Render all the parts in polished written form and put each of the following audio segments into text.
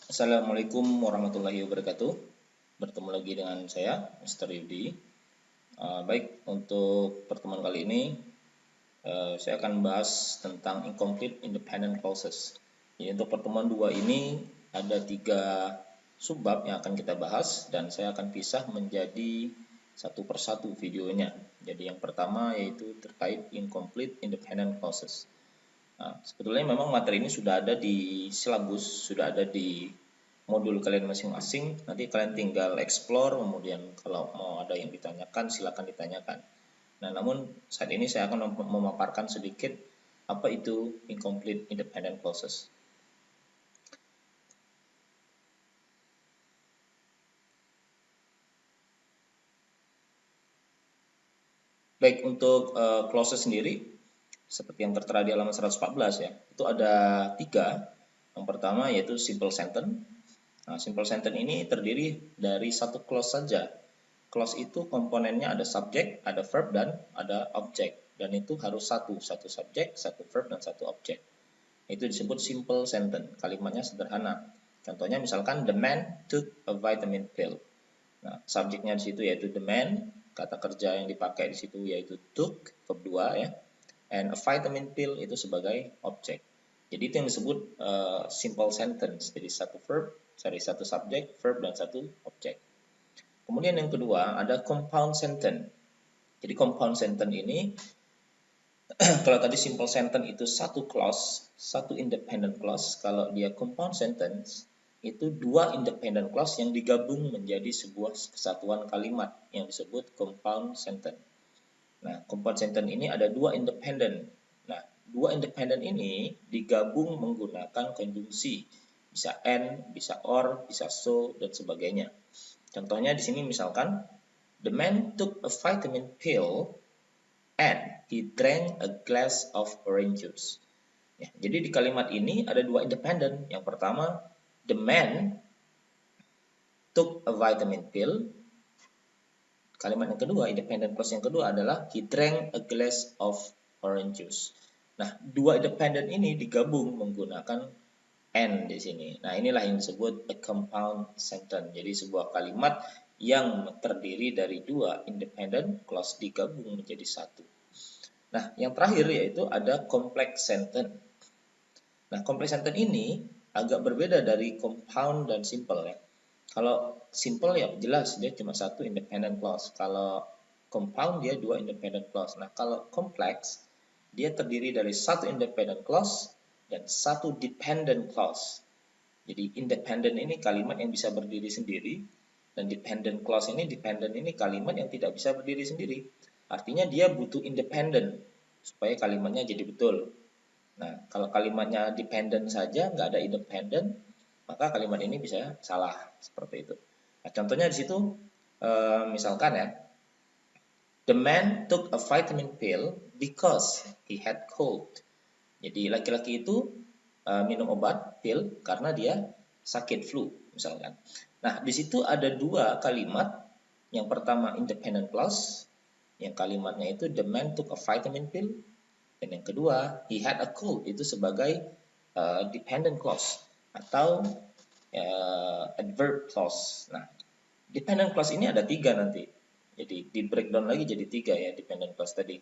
Assalamualaikum warahmatullahi wabarakatuh. Bertemu lagi dengan saya, Mr. Yudi. Baik, untuk pertemuan kali ini saya akan bahas tentang incomplete independent clauses. Jadi untuk pertemuan 2 ini ada 3 subbab yang akan kita bahas dan saya akan pisah menjadi satu persatu videonya. Jadi yang pertama yaitu terkait incomplete independent clauses. Nah, sebetulnya memang materi ini sudah ada di silabus, sudah ada di modul kalian masing-masing. Nanti kalian tinggal explore, kemudian kalau mau ada yang ditanyakan, silakan ditanyakan. Nah, namun saat ini saya akan memaparkan sedikit apa itu incomplete independent clauses. Baik, untuk clauses sendiri, seperti yang tertera di halaman 114 ya, itu ada 3. Yang pertama yaitu simple sentence. Nah, simple sentence ini terdiri dari satu clause saja. Clause itu komponennya ada subjek, ada verb, dan ada objek. Dan itu harus satu subjek, satu verb, dan satu objek. Itu disebut simple sentence, kalimatnya sederhana. Contohnya misalkan, the man took a vitamin pill. Nah, subjeknya di situ yaitu the man, kata kerja yang dipakai di situ yaitu took, verb 2 ya. And a vitamin pill itu sebagai objek. Jadi itu yang disebut simple sentence. Jadi satu subjek, verb, dan satu objek. Kemudian yang kedua ada compound sentence. Jadi compound sentence ini kalau tadi simple sentence itu satu clause, satu independent clause, kalau dia compound sentence itu dua independent clause yang digabung menjadi sebuah kesatuan kalimat yang disebut compound sentence. Nah, compound sentence ini ada dua independent. Nah, dua independent ini digabung menggunakan konjungsi. Bisa and, bisa or, bisa so, dan sebagainya. Contohnya di sini misalkan, the man took a vitamin pill and he drank a glass of orange juice. Ya, jadi di kalimat ini ada dua independent. Yang pertama, the man took a vitamin pill. Kalimat yang kedua, independent clause yang kedua adalah he drank a glass of orange juice. Nah, dua independent ini digabung menggunakan and di sini. Nah, inilah yang disebut a compound sentence. Jadi sebuah kalimat yang terdiri dari dua independent clause digabung menjadi satu. Nah, yang terakhir yaitu ada complex sentence. Nah, complex sentence ini agak berbeda dari compound dan simple ya. Kalau simple ya jelas dia cuma satu independent clause. Kalau compound dia dua independent clause. Nah, kalau complex dia terdiri dari satu independent clause dan satu dependent clause. Jadi independent ini kalimat yang bisa berdiri sendiri dan dependent clause ini kalimat yang tidak bisa berdiri sendiri. Artinya dia butuh independent supaya kalimatnya jadi betul. Nah, kalau kalimatnya dependent saja nggak ada independent, maka kalimat ini bisa salah seperti itu. Nah, contohnya di situ misalkan ya, the man took a vitamin pill because he had cold. Jadi laki-laki itu minum obat pil karena dia sakit flu misalkan. Nah, di situ ada dua kalimat. Yang pertama independent clause, yang kalimatnya itu the man took a vitamin pill, dan yang kedua he had a cold itu sebagai dependent clause atau adverb clause. Nah, dependent clause ini ada 3 nanti. Jadi di breakdown lagi jadi 3 ya dependent clause tadi.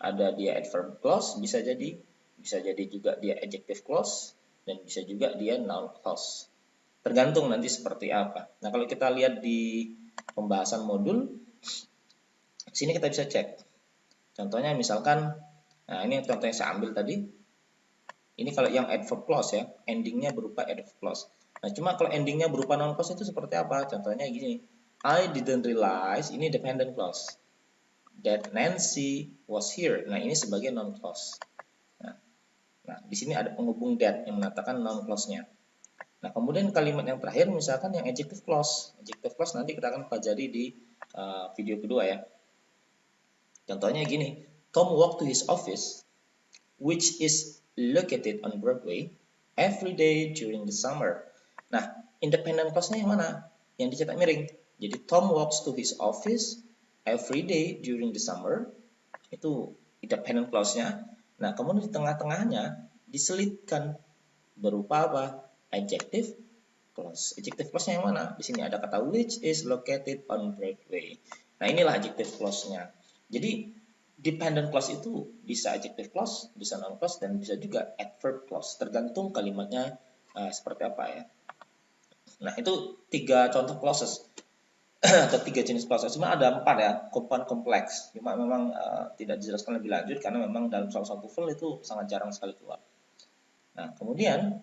Ada dia adverb clause, bisa jadi juga dia adjective clause, dan bisa juga dia noun clause. Tergantung nanti seperti apa. Nah, kalau kita lihat di pembahasan modul, sini kita bisa cek. Contohnya misalkan, nah ini contoh yang saya ambil tadi. Ini kalau yang adverb clause ya, endingnya berupa adverb clause. Nah, cuma kalau endingnya berupa noun clause itu seperti apa? Contohnya gini, I didn't realize, ini dependent clause, that Nancy was here. Nah, ini sebagai noun clause. Nah, di sini ada penghubung that yang mengatakan noun clause-nya. Nah, kemudian kalimat yang terakhir misalkan yang adjective clause. Adjective clause nanti kita akan pelajari di video kedua ya. Contohnya gini, Tom walked to his office, which is located on Broadway, every day during the summer. Nah, independent clause-nya yang mana? Yang dicetak miring. Jadi, Tom walks to his office every day during the summer. Itu independent clause-nya. Nah, kemudian di tengah-tengahnya diselitkan berupa apa? Adjective clause. Adjective clause-nya yang mana? Di sini ada kata which is located on Broadway. Nah, inilah adjective clause-nya. Jadi, dependent clause itu bisa adjective clause, bisa noun clause, dan bisa juga adverb clause. Tergantung kalimatnya seperti apa ya. Nah, itu 3 contoh clauses atau 3 jenis clauses. Cuma ada 4 ya, kompleks. Cuma memang tidak dijelaskan lebih lanjut karena memang dalam salah satu TOEFL itu sangat jarang sekali keluar. Nah, kemudian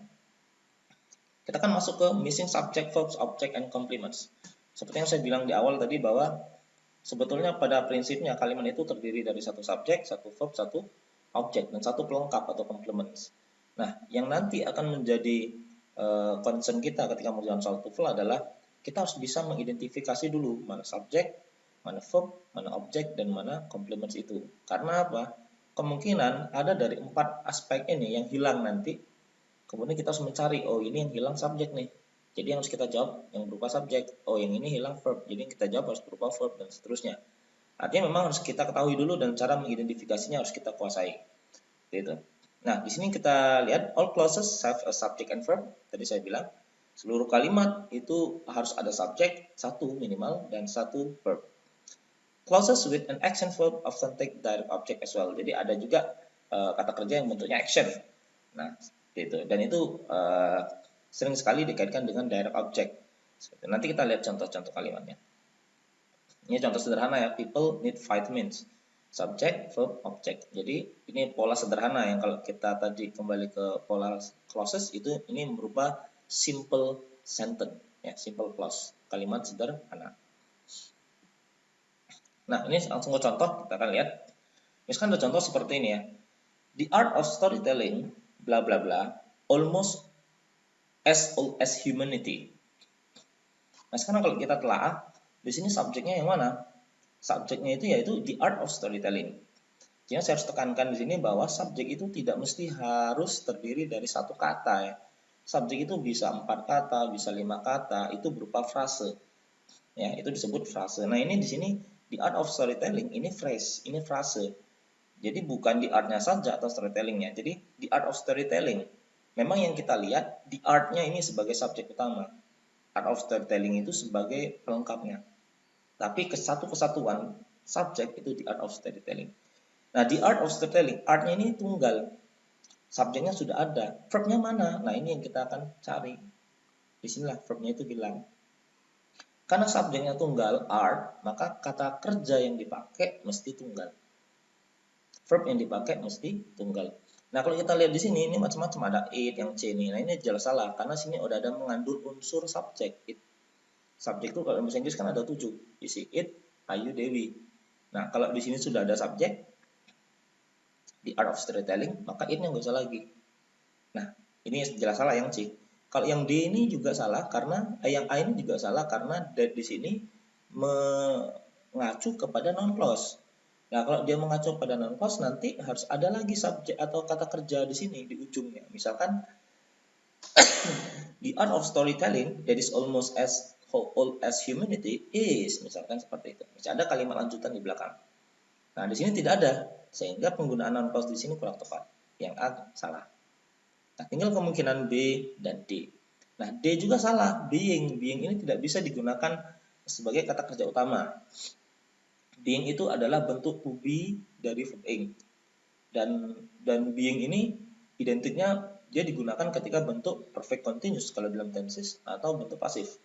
kita kan masuk ke missing subject, verbs, object, and complements. Seperti yang saya bilang di awal tadi bahwa sebetulnya pada prinsipnya kalimat itu terdiri dari satu subjek, satu verb, satu objek, dan satu pelengkap atau complements. Nah, yang nanti akan menjadi concern kita ketika mengerjakan soal TOEFL adalah kita harus bisa mengidentifikasi dulu mana subjek, mana verb, mana objek, dan mana complements itu. Karena apa? Kemungkinan ada dari 4 aspek ini yang hilang nanti. Kemudian kita harus mencari, oh ini yang hilang subjek nih. Jadi yang harus kita jawab yang berupa subjek. Oh yang ini hilang verb. Jadi yang kita jawab harus berupa verb dan seterusnya. Artinya memang harus kita ketahui dulu dan cara mengidentifikasinya harus kita kuasai. Gitu. Nah, di sini kita lihat all clauses have a subject and verb. Tadi saya bilang seluruh kalimat itu harus ada subjek satu minimal dan satu verb. Clauses with an action verb often take direct object as well. Jadi ada juga kata kerja yang bentuknya action. Nah, gitu. Dan itu sering sekali dikaitkan dengan direct object. Nanti kita lihat contoh-contoh kalimatnya. Ini contoh sederhana ya, people need vitamins. Subject, verb, object. Jadi ini pola sederhana yang kalau kita tadi kembali ke pola clauses itu ini berupa simple sentence, ya, simple clause, kalimat sederhana. Nah, ini langsung ke contoh, kita akan lihat. Misalkan ada contoh seperti ini ya. The art of storytelling, bla bla bla, almost as old as humanity. Nah, sekarang kalau kita telah, di sini subjeknya yang mana? Subjeknya itu yaitu the art of storytelling. Jadi saya harus tekankan di sini bahwa subjek itu tidak mesti harus terdiri dari satu kata ya. Subjek itu bisa 4 kata, bisa 5 kata, itu berupa frase. Ya, itu disebut frase. Nah, ini di sini the art of storytelling, ini phrase, ini frase. Jadi bukan the art-nya saja atau storytellingnya. Jadi the art of storytelling. Memang yang kita lihat the art-nya ini sebagai subjek utama. Art of storytelling itu sebagai pelengkapnya. Tapi kesatuan subjek itu the art of storytelling. Nah, the art of storytelling, art-nya ini tunggal. Subjeknya sudah ada. Verb-nya mana? Nah, ini yang kita akan cari. Disinilah verb-nya itu hilang. Karena subjeknya tunggal, art, maka kata kerja yang dipakai mesti tunggal. Verb yang dipakai mesti tunggal. Nah, kalau kita lihat di sini, ini macam-macam. Ada it, yang C ini. Nah, ini jelas salah. Karena sini udah ada mengandung unsur subjek. It. Subjek itu kalau bahasa Inggris kan ada 7. Isi it, Ayu, Dewi. Nah, kalau di sini sudah ada subjek, the art of storytelling, maka it-nya nggak usah lagi. Nah, ini jelas salah yang C. Kalau yang D ini juga salah karena yang A ini juga salah karena that di sini mengacu kepada non clause. Nah, kalau dia mengacu pada non clause nanti harus ada lagi subjek atau kata kerja di sini di ujungnya. Misalkan the art of storytelling that is almost as old as humanity is, misalkan seperti itu. Misalnya ada kalimat lanjutan di belakang. Nah, di sini tidak ada, sehingga penggunaan non clause di sini kurang tepat. Yang A salah. Nah, tinggal kemungkinan B dan D. Nah, D juga salah, being. Being ini tidak bisa digunakan sebagai kata kerja utama. Being itu adalah bentuk to be dari verb ing. Dan being ini identiknya dia digunakan ketika bentuk perfect continuous kalau dalam tenses atau bentuk pasif.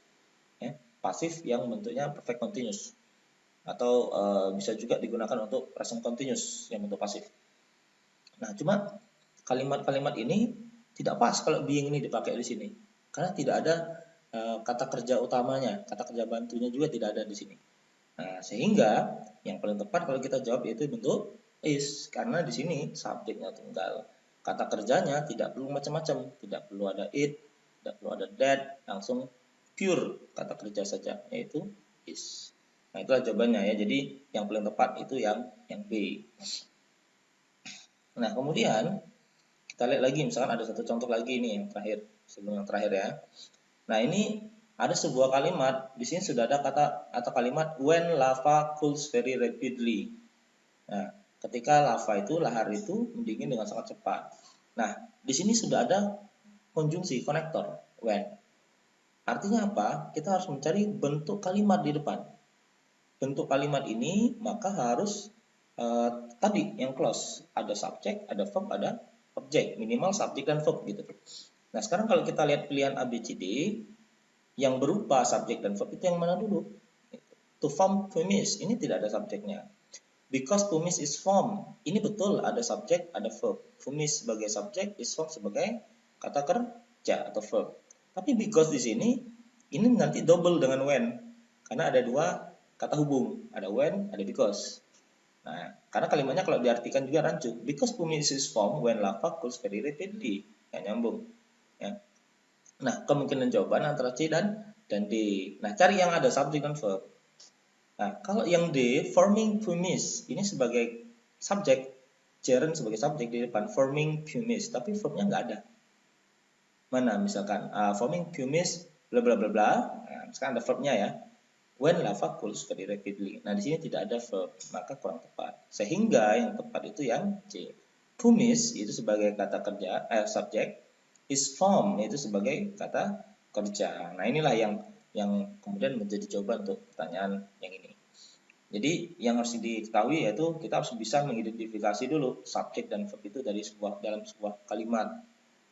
Ya, pasif yang bentuknya perfect continuous. Atau bisa juga digunakan untuk present continuous yang bentuk pasif. Nah, cuma kalimat-kalimat ini tidak pas kalau being ini dipakai di sini. Karena tidak ada kata kerja utamanya, kata kerja bantunya juga tidak ada di sini. Nah, sehingga yang paling tepat kalau kita jawab yaitu bentuk is, karena di sini subjeknya tunggal. Kata kerjanya tidak perlu macam-macam, tidak perlu ada it, tidak perlu ada that, langsung pure kata kerja saja yaitu is. Nah, itulah jawabannya ya. Jadi yang paling tepat itu yang B. Nah, kemudian kita lihat lagi, misalkan ada satu contoh lagi nih yang terakhir, sebelum yang terakhir ya. Nah, ini ada sebuah kalimat, di sini sudah ada kata atau kalimat when lava cools very rapidly. Nah, ketika lava itu, lahar itu mendingin dengan sangat cepat. Nah, di sini sudah ada konjungsi konektor when. Artinya apa? Kita harus mencari bentuk kalimat di depan. Bentuk kalimat ini maka harus tadi yang clause, ada subjek, ada verb, ada objek, minimal subjek dan verb gitu. Nah, sekarang kalau kita lihat pilihan A, B, C, D yang berupa subjek dan verb itu yang mana dulu? To form premise, ini tidak ada subjeknya. Because premise is form, ini betul ada subjek, ada verb. Premise sebagai subjek, is form sebagai kata kerja atau verb. Tapi because di sini ini nanti double dengan when, karena ada dua kata hubung, ada when, ada because. Nah, karena kalimatnya kalau diartikan juga rancu, because premise is form when lava cools very rapidly, ya nyambung. Ya. Nah, kemungkinan jawaban antara C dan D. Nah, cari yang ada subjek dan verb. Nah, kalau yang D, forming premise, ini sebagai subjek, gerund sebagai subjek di depan, forming premise, tapi verbnya nggak ada. Mana misalkan, forming premise, bla bla bla bla, nah, sekarang ada verbnya ya, when lava cools very rapidly. Nah, di sini tidak ada verb, maka kurang tepat. Sehingga yang tepat itu yang C. Premise itu sebagai kata kerja, subjek, is form itu sebagai kata kerja. Nah, inilah yang kemudian menjadi jawaban untuk pertanyaan yang ini. Jadi yang harus diketahui yaitu kita harus bisa mengidentifikasi dulu subjek dan verb itu dalam sebuah kalimat.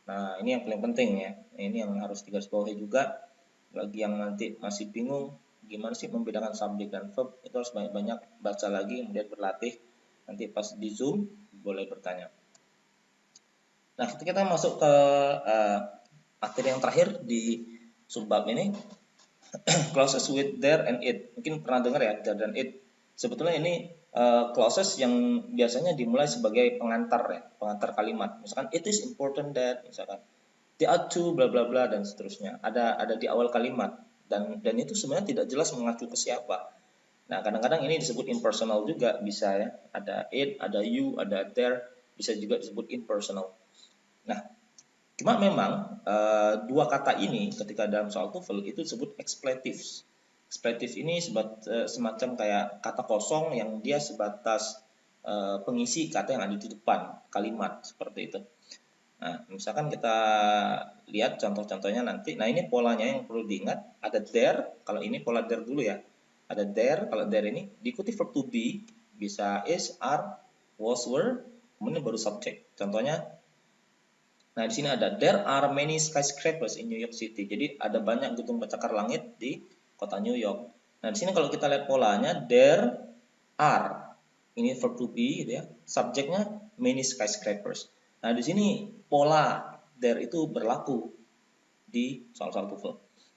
Nah, ini yang paling penting ya. Ini yang harus digarisbawahi juga. Bagi yang nanti masih bingung gimana sih membedakan subjek dan verb, itu harus banyak-banyak baca lagi, kemudian berlatih. Nanti pas di Zoom boleh bertanya. Nah, kita masuk ke materi yang terakhir di subbab ini. Clauses with there and it. Mungkin pernah dengar ya, there dan it. Sebetulnya ini clauses yang biasanya dimulai sebagai pengantar ya, pengantar kalimat. Misalkan it is important that, misalkan there are two bla bla bla dan seterusnya. Ada di awal kalimat dan itu sebenarnya tidak jelas mengacu ke siapa. Nah, kadang-kadang ini disebut impersonal juga bisa ya. Ada it, ada you, ada there, bisa juga disebut impersonal. Nah, cuma memang dua kata ini ketika dalam soal TOEFL itu disebut expletives. Expletive ini semacam kayak kata kosong yang dia sebatas pengisi kata yang ada di depan kalimat seperti itu. Nah, misalkan kita lihat contoh-contohnya nanti. Nah, ini polanya yang perlu diingat. Ada there, kalau ini pola there dulu ya. Ada there, kalau there ini diikuti verb to be, bisa is, are, was, were, kemudian baru subject. Contohnya, nah, di sini ada there are many skyscrapers in New York City. Jadi ada banyak gedung pencakar langit di kota New York. Nah, di sini kalau kita lihat polanya there are. Ini verb to be gitu ya. Subjeknya many skyscrapers. Nah, di sini pola there itu berlaku di soal-soal TOEFL.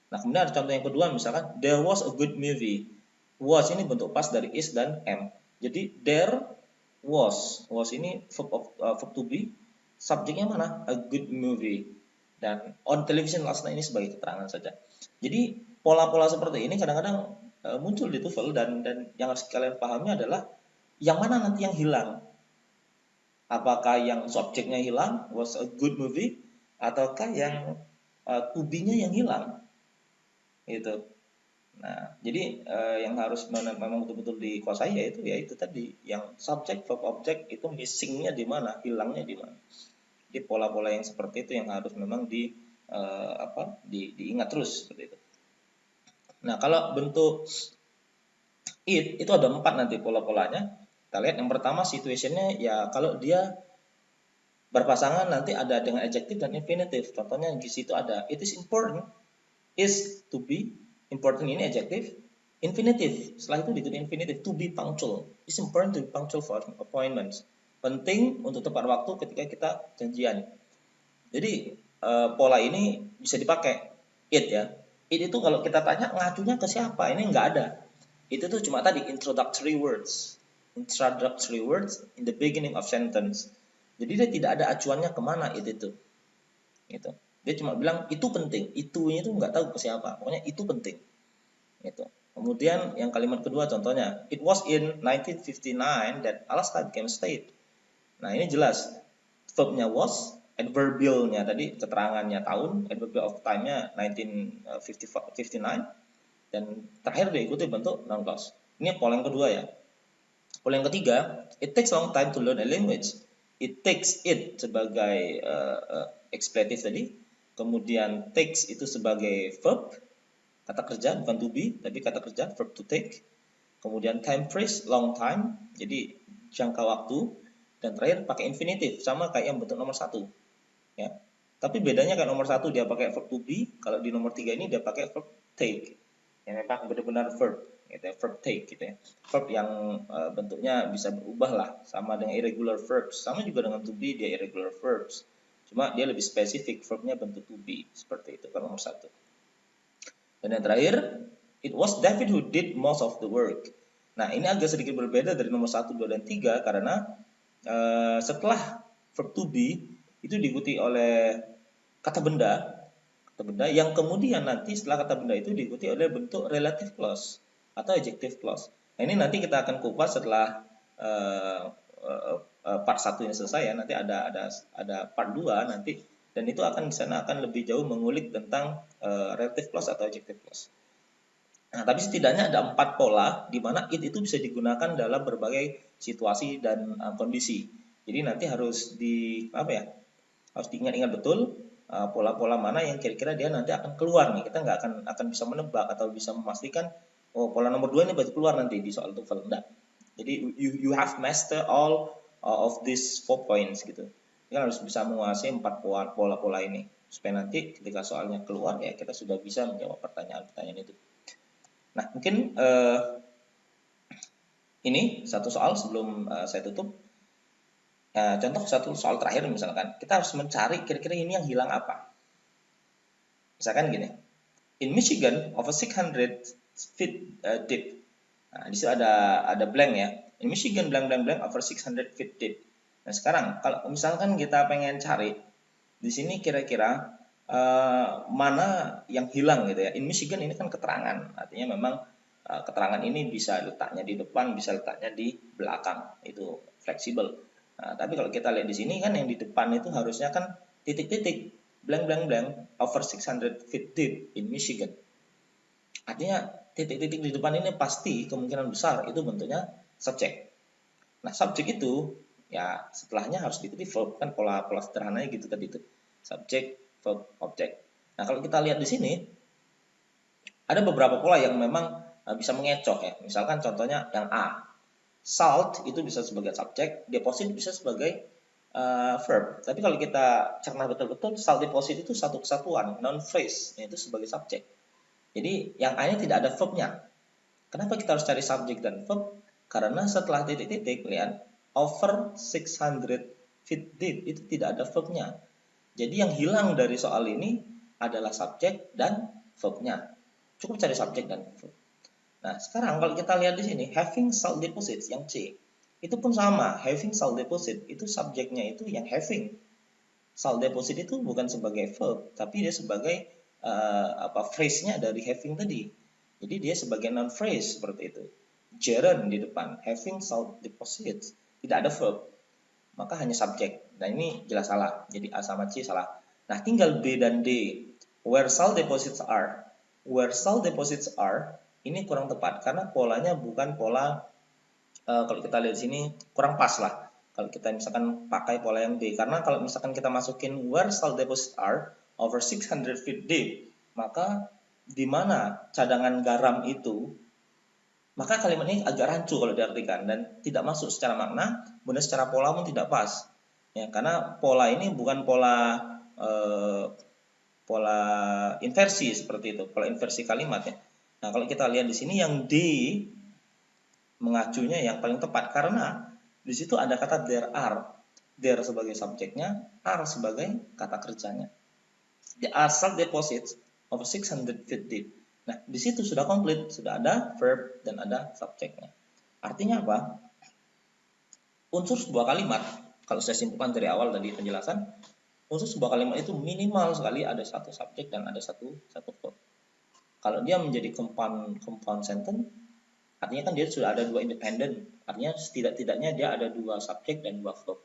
Nah, kemudian ada contoh yang kedua misalkan there was a good movie. Was ini bentuk pas dari is dan am. Jadi there was ini verb to be. Subjeknya mana? A good movie. Dan on television last night ini sebagai keterangan saja. Jadi pola-pola seperti ini kadang-kadang muncul di TOEFL dan yang harus kalian pahami adalah yang mana nanti yang hilang. Apakah yang subjeknya hilang, was a good movie, ataukah yang to be-nya yang hilang. Gitu. Nah, jadi yang harus memang betul-betul dikuasai yaitu tadi yang subjek verb objek itu missingnya di mana, hilangnya di mana. Jadi pola-pola yang seperti itu yang harus memang diingat terus seperti itu. Nah, kalau bentuk it itu ada 4 nanti pola-polanya. Kita lihat yang pertama situationnya ya kalau dia berpasangan nanti ada dengan adjective dan infinitive. Contohnya di situ ada it is important, is to be, important ini adjective, infinitive. Setelah itu diikuti infinitive, to be punctual. It's important to be punctual for appointments. Penting untuk tepat waktu ketika kita janjian. Jadi pola ini bisa dipakai it ya. It itu kalau kita tanya ngacunya ke siapa? Ini nggak ada. Itu tuh cuma tadi introductory words. Introductory words in the beginning of sentence. Jadi dia tidak ada acuannya kemana itu. Gitu. Dia cuma bilang itu penting, itunya itu nggak tahu ke siapa, pokoknya itu penting. Gitu. Kemudian yang kalimat kedua contohnya, it was in 1959 that Alaska became a state. Nah ini jelas, verbnya was, adverbialnya tadi keterangannya tahun, adverbial of time-nya 1959, dan terakhir diikuti bentuk noun clause. Ini pola yang kedua ya. Pola yang ketiga, it takes long time to learn a language. It takes it sebagai expletive tadi. Kemudian takes itu sebagai verb, kata kerja, bukan to be, tapi kata kerja, verb to take. Kemudian time phrase, long time, jadi jangka waktu. Dan terakhir pakai infinitive, sama kayak yang bentuk nomor 1. Ya. Tapi bedanya kan nomor 1 dia pakai verb to be, kalau di nomor 3 ini dia pakai verb take. Yang memang benar-benar verb, gitu ya, verb take gitu ya. Verb yang bentuknya bisa berubah lah, sama dengan irregular verbs. Sama juga dengan to be, dia irregular verbs. Cuma dia lebih spesifik, verbnya bentuk to be, seperti itu kan nomor 1. Dan yang terakhir, it was David who did most of the work. Nah, ini agak sedikit berbeda dari nomor 1, 2, dan 3 karena setelah verb to be itu diikuti oleh kata benda yang kemudian nanti setelah kata benda itu diikuti oleh bentuk relative clause atau adjective clause. Nah, ini nanti kita akan kupas setelah part 1 ini selesai ya. Nanti ada part 2 nanti, dan itu akan di sana akan lebih jauh mengulik tentang relative clause atau adjective clause. Nah, tapi setidaknya ada 4 pola di mana it itu bisa digunakan dalam berbagai situasi dan kondisi. Jadi nanti harus harus diingat-ingat betul pola-pola mana yang kira-kira dia nanti akan keluar nih. Kita nggak akan bisa menebak atau bisa memastikan oh pola nomor 2 ini pasti keluar nanti di soal TOEFL. Enggak. Jadi you have master all of these 4 points gitu. Kita harus bisa menguasai 4 pola-pola ini supaya nanti ketika soalnya keluar ya kita sudah bisa menjawab pertanyaan-pertanyaan itu. Nah, mungkin ini satu soal sebelum saya tutup. Contoh satu soal terakhir misalkan, kita harus mencari kira-kira ini yang hilang apa. Misalkan gini, in Michigan over 600 feet deep. Nah, di situ ada blank ya. In Michigan blank blank blank over 600 feet deep. Nah, sekarang kalau misalkan kita pengen cari di sini kira-kira mana yang hilang gitu ya. In Michigan ini kan keterangan, artinya memang keterangan ini bisa letaknya di depan, bisa letaknya di belakang, itu fleksibel. Nah, tapi kalau kita lihat di sini kan yang di depan itu harusnya kan titik-titik blank blank blank over 600 feet deep in Michigan. Artinya titik-titik di depan ini pasti kemungkinan besar itu bentuknya subjek. Nah, subjek itu ya setelahnya harus diikuti verb, kan pola sederhananya gitu tadi itu. Subjek, verb, object. Nah, kalau kita lihat di sini ada beberapa pola yang memang bisa mengecoh ya. Misalkan contohnya yang A. Salt itu bisa sebagai subjek, deposit bisa sebagai verb. Tapi kalau kita cerna betul-betul, salt deposit itu satu kesatuan, noun phrase, yaitu sebagai subjek. Jadi yang A-nya tidak ada verbnya. Kenapa kita harus cari subjek dan verb? Karena setelah titik-titik, lihat, over 600 feet deep itu tidak ada verbnya. Jadi yang hilang dari soal ini adalah subjek dan verbnya. Cukup cari subjek dan verb. Nah, sekarang kalau kita lihat di sini, having salt deposits yang C, itu pun sama. Having salt deposit itu subjeknya itu yang having. Salt deposit itu bukan sebagai verb, tapi dia sebagai phrase-nya dari having tadi. Jadi dia sebagai noun phrase seperti itu. Gerund di depan, having salt deposits, tidak ada verb. Maka hanya subjek. Nah, ini jelas salah. Jadi A sama C salah. Nah, tinggal B dan D. Where salt deposits are. Where salt deposits are ini kurang tepat karena polanya bukan pola kalau kita lihat di sini kurang pas lah. Kalau kita misalkan pakai pola yang D, karena kalau misalkan kita masukin where salt deposits are over 600 feet deep, maka di mana cadangan garam itu, maka kalimat ini agak rancu kalau diartikan dan tidak masuk secara makna, kemudian secara pola pun tidak pas. Ya, karena pola ini bukan pola pola inversi seperti itu, pola inversi kalimat ya. Nah, kalau kita lihat di sini yang D mengacunya yang paling tepat karena di situ ada kata there are. There sebagai subjeknya, are sebagai kata kerjanya. The are salt deposits of 600 feet deep. Nah, di situ sudah komplit, sudah ada verb dan ada subjeknya. Artinya apa? Unsur sebuah kalimat, kalau saya simpulkan dari awal tadi penjelasan, unsur sebuah kalimat itu minimal sekali ada satu subjek dan ada satu verb. Kalau dia menjadi compound sentence, artinya kan dia sudah ada dua independen. Artinya setidak-tidaknya dia ada dua subjek dan dua verb.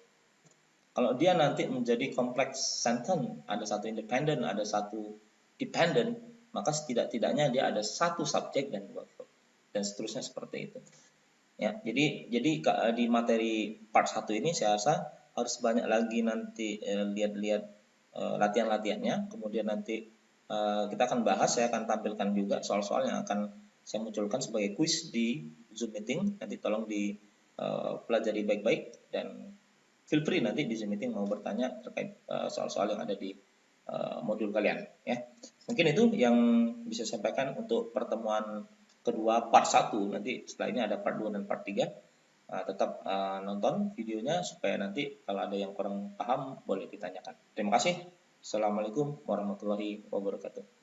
Kalau dia nanti menjadi complex sentence, ada satu independen, ada satu dependent, maka setidak-tidaknya dia ada satu subjek dan dua verb. Dan seterusnya seperti itu. Ya, jadi di materi part 1 ini saya rasa harus banyak lagi nanti lihat-lihat latihan-latihannya, kemudian nanti kita akan bahas, saya akan tampilkan juga soal-soal yang akan saya munculkan sebagai kuis di Zoom meeting. Nanti tolong dipelajari baik-baik dan feel free nanti di Zoom meeting mau bertanya terkait soal-soal yang ada di modul kalian ya. Mungkin itu yang bisa saya sampaikan untuk pertemuan kedua part 1. Nanti setelah ini ada part 2 dan part 3. Tetap nonton videonya supaya nanti kalau ada yang kurang paham boleh ditanyakan. Terima kasih. Assalamualaikum warahmatullahi wabarakatuh.